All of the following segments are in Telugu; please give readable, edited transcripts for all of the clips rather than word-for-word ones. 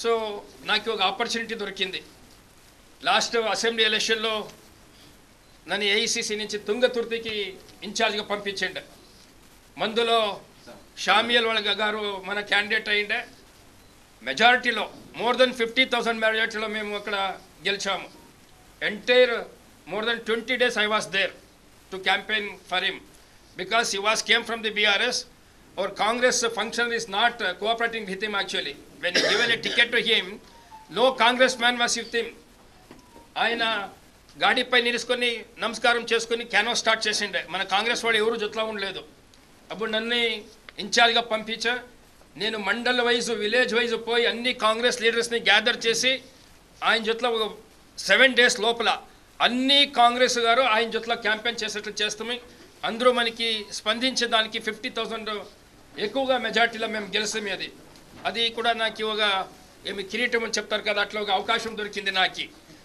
సో నాకు ఒక ఆపర్చునిటీ దొరికింది. లాస్ట్ అసెంబ్లీ ఎలక్షన్లో నన్ను ఏఐసిసి నుంచి తుంగతుర్తికి ఇన్ఛార్జ్గా పంపించండి. మందులో షామియల్ వాళ్ళ గారు మన క్యాండిడేట్ అయ్యిండే. మెజారిటీలో మోర్ దెన్ 50,000 మెజారిటీలో మేము అక్కడ గెలిచాము. Entire more than 20 days I was there to campaign for him because he came from the BRS. Our Congress function is not cooperating with him actually. When he given a ticket to him, no congressman was with him. ఆయన గాడిపై నిలుచుకొని నమస్కారం చేసుకొని క్యాన్వాస్ స్టార్ట్ చేసిండే. మన కాంగ్రెస్ వాళ్ళు ఎవరు జొత్లా ఉండలేదు. అప్పుడు నన్ను ఇన్ఛార్జ్గా పంపించా. నేను మండల్ వైజ్ విలేజ్ వైజ్ పోయి అన్ని కాంగ్రెస్ లీడర్స్ని గ్యాదర్ చేసి ఆయన జొత్ల ఒక 7 days లోపల అన్ని కాంగ్రెస్ గారు ఆయన జొత్ల క్యాంపెయిన్ చేసేట్లు చేస్తాము. అందరూ మనకి స్పందించే దానికి 50,000 ఎక్కువగా మెజార్టీలో మేము గెలుస్తాము. అది కూడా నాకు ఒక ఏమి కిరీటం అని చెప్తారు కదా, అట్లా ఒక అవకాశం దొరికింది నాకు.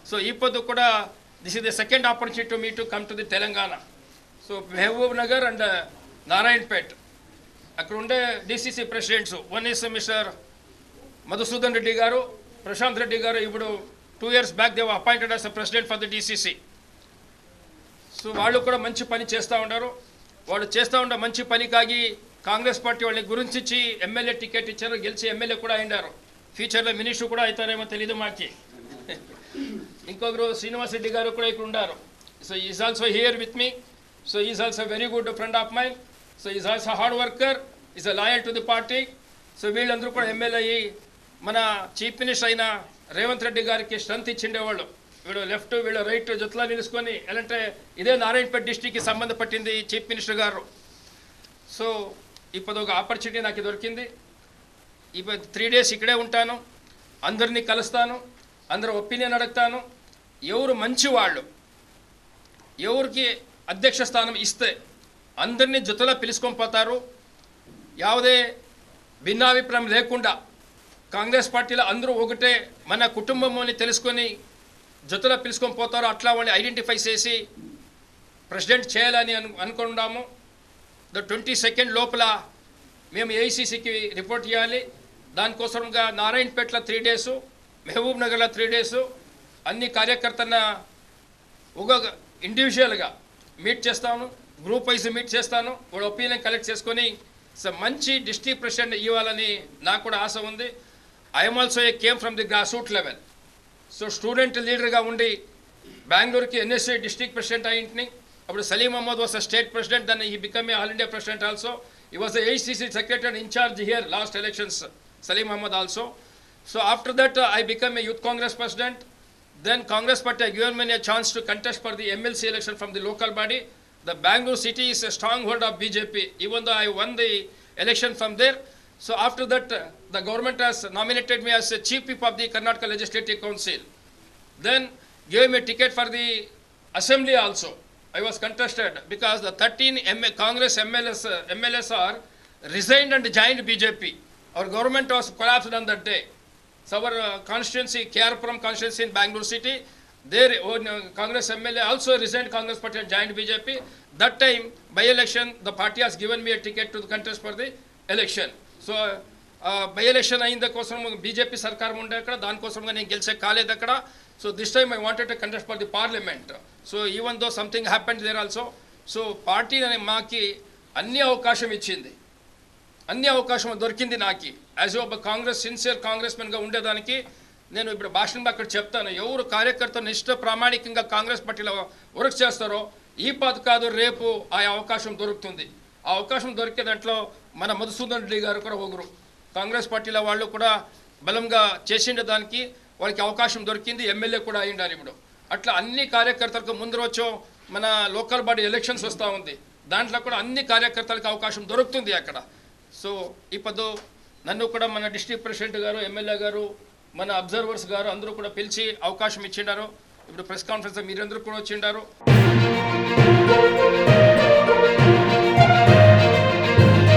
సో ఇప్పుడు కూడా this is the second opportunity to me to come to the Telangana. So Mahabubnagar and Narayanpet అక్కడ ఉండే DCC presidents one is mister Madhusudan Reddy గారు, ప్రశాంత్ రెడ్డి గారు. ఇప్పుడు 2 years back they were appointed as a president for the DCC. So వాళ్ళు కూడా మంచి పని చేస్తూ ఉన్నారు. వాళ్ళు చేస్తూ ఉండే మంచి పనికాగి కాంగ్రెస్ పార్టీ వాళ్ళని గురించి ఎమ్మెల్యే టికెట్ ఇచ్చారు, గెలిచి ఎమ్మెల్యే కూడా అయినారు. ఫ్యూచర్లో మినిస్టర్ కూడా అవుతారేమో తెలియదు మాకి. ఇంకొకరు శ్రీనివాస్ రెడ్డి గారు కూడా ఇక్కడ ఉన్నారు. So is also here with me. So is also very good friend of mine. So is also hard worker, is a loyal to the party. So వీళ్ళందరూ కూడా ఎమ్మెల్యే అయ్యి మన చీఫ్ మినిస్టర్ అయిన రేవంత్ రెడ్డి గారికి స్ట్రెంత్ ఇచ్చిండేవాళ్ళు. వీడు లెఫ్ట్ వీళ్ళు రైట్ జొత్లా నిలుచుకొని ఎలాంటే ఇదే నారాయణపేట డిస్టిక్కి సంబంధపట్టింది చీఫ్ మినిస్టర్ గారు. సో ఇప్పుడు ఒక ఆపర్చునిటీ నాకు దొరికింది. ఇప్పుడు 3 days ఇక్కడే ఉంటాను, అందరినీ కలుస్తాను, అందరూ ఒపీనియన్ అడుగుతాను. ఎవరు మంచి వాళ్ళు, ఎవరికి అధ్యక్ష స్థానం ఇస్తే అందరినీ జొత్తలో పిలుచుకొని పోతారు. యావదే భిన్నాభిప్రాయం లేకుండా కాంగ్రెస్ పార్టీలో అందరూ ఒకటే మన కుటుంబం అని తెలుసుకొని జొత్తలో పిలుచుకొని పోతారు. అట్లా వాళ్ళని ఐడెంటిఫై చేసి ప్రెసిడెంట్ చేయాలని అనుకున్నాము. ద 22nd లోపల మేము ఏఐసిసికి రిపోర్ట్ చేయాలి. దానికోసంగా నారాయణపేటలో 3 days, మహబూబ్ నగర్లో 3 days అన్ని కార్యకర్తలను ఒక ఇండివిజువల్గా మీట్ చేస్తాను, గ్రూప్ వైజ్ మీట్ చేస్తాను. వాళ్ళ ఒపీనియన్ కలెక్ట్ చేసుకొని మంచి డిస్ట్రిక్ట్ ప్రెసిడెంట్ ఇవ్వాలని నాకు కూడా ఆశ ఉంది. I'm also a came from the grass root level. So student లీడర్గా ఉండి బెంగళూరుకి ఎన్ఎస్ఏ డిస్ట్రిక్ట్ ప్రెసిడెంట్ అయ్యింటిని. అప్పుడు Salim Ahmad was a state president, then he become a all India president also. He was AICC secretary and in-charge here last elections, Salim Ahmad also. So after that I became a youth congress president. Then Congress party had given me a chance to contest for the MLC election from the local body. The Bangalore city is a stronghold of BJP, even though I won the election from there. So after that the government has nominated me as a chief whip of the Karnataka Legislative Council. Then gave me a ticket for the assembly also. I was contested because the 13 Congress MLAs are resigned and joined BJP. Our government was collapsed on that day. So our constituency, Kerpuram constituency in Bangalore city, their Congress MLA also resigned Congress party and joined BJP. That time, by election, the party has given me a ticket to contest for the election. So by election ayinda kosam BJP sarkar unde akkada dan kosamga nenu gelche kaled akkada. So this time I wanted to contest for the parliament. So even though something happened there also, so party maaki anni avakasham ichindi, అన్ని అవకాశం దొరికింది నాకు. యాజ్ ఒక కాంగ్రెస్ సిన్సియర్ కాంగ్రెస్మెన్గా ఉండేదానికి నేను ఇప్పుడు భాషణంలో అక్కడ చెప్తాను. ఎవరు కార్యకర్త నిష్ఠ ప్రామాణికంగా కాంగ్రెస్ పార్టీలో వర్క్ చేస్తారో ఈ పాత కాదు రేపు ఆ అవకాశం దొరుకుతుంది. ఆ అవకాశం దొరికే దాంట్లో మన మధుసూదన్ రెడ్డి గారు కూడా ఒకరు. కాంగ్రెస్ పార్టీలో వాళ్ళు కూడా బలంగా చేసిండే దానికి వాళ్ళకి అవకాశం దొరికింది, ఎమ్మెల్యే కూడా అయ్యిండారు ఇప్పుడు. అట్లా అన్ని కార్యకర్తలకు ముందు వచ్చో మన లోకల్ బాడీ ఎలక్షన్స్ వస్తూ ఉంది, దాంట్లో కూడా అన్ని కార్యకర్తలకు అవకాశం దొరుకుతుంది అక్కడ. సో ఇప్పుడు నన్ను కూడా మన డిస్ట్రిక్ట్ ప్రెసిడెంట్ గారు, ఎమ్మెల్యే గారు, మన అబ్జర్వర్స్ గారు అందరూ కూడా పిలిచి అవకాశం ఇచ్చిండారు. ఇప్పుడు ప్రెస్ కాన్ఫరెన్స్ మీరందరూ కూడా వచ్చిండారు.